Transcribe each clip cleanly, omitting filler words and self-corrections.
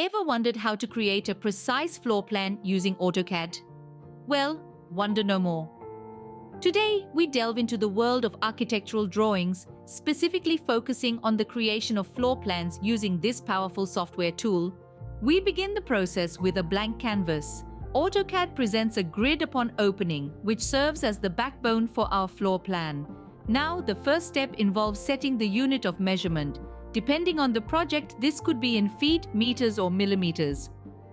Ever wondered how to create a precise floor plan using AutoCAD? Well, wonder no more. Today, we delve into the world of architectural drawings, specifically focusing on the creation of floor plans using this powerful software tool. We begin the process with a blank canvas. AutoCAD presents a grid upon opening, which serves as the backbone for our floor plan. Now, the first step involves setting the unit of measurement. Depending on the project, this could be in feet, meters, or millimeters.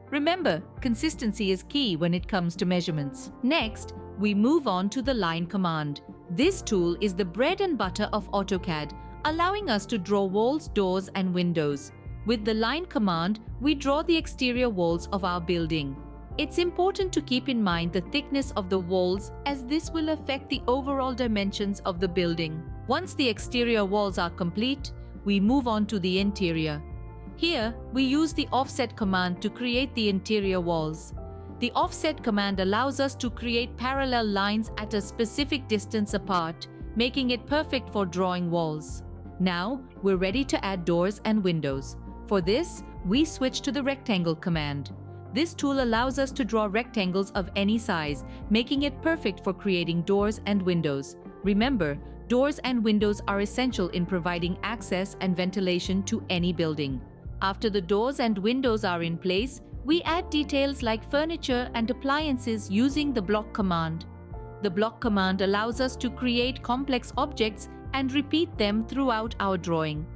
Remember, consistency is key when it comes to measurements. Next, we move on to the line command. This tool is the bread and butter of AutoCAD, allowing us to draw walls, doors, and windows. With the line command, we draw the exterior walls of our building. It's important to keep in mind the thickness of the walls, as this will affect the overall dimensions of the building. Once the exterior walls are complete, we move on to the interior. Here, we use the offset command to create the interior walls. The offset command allows us to create parallel lines at a specific distance apart, making it perfect for drawing walls. Now, we're ready to add doors and windows. For this, we switch to the rectangle command. This tool allows us to draw rectangles of any size, making it perfect for creating doors and windows. Remember, doors and windows are essential in providing access and ventilation to any building. After the doors and windows are in place, we add details like furniture and appliances using the block command. The block command allows us to create complex objects and repeat them throughout our drawing.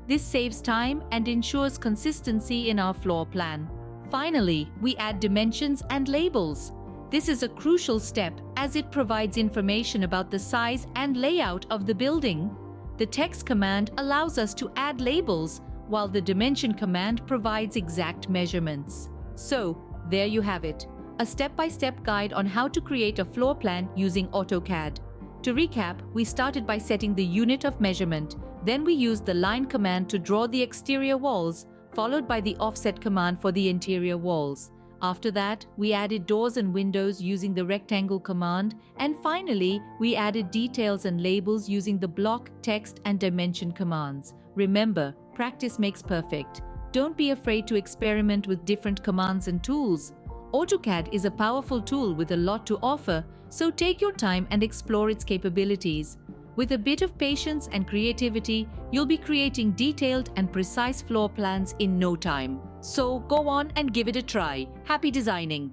This saves time and ensures consistency in our floor plan. Finally, we add dimensions and labels. This is a crucial step as it provides information about the size and layout of the building. The text command allows us to add labels, while the dimension command provides exact measurements. So, there you have it, a step-by-step guide on how to create a floor plan using AutoCAD. To recap, we started by setting the unit of measurement. Then we used the line command to draw the exterior walls, followed by the offset command for the interior walls. After that, we added doors and windows using the rectangle command, and finally, we added details and labels using the block, text, and dimension commands. Remember, practice makes perfect. Don't be afraid to experiment with different commands and tools. AutoCAD is a powerful tool with a lot to offer, so take your time and explore its capabilities. With a bit of patience and creativity, you'll be creating detailed and precise floor plans in no time. So go on and give it a try. Happy designing!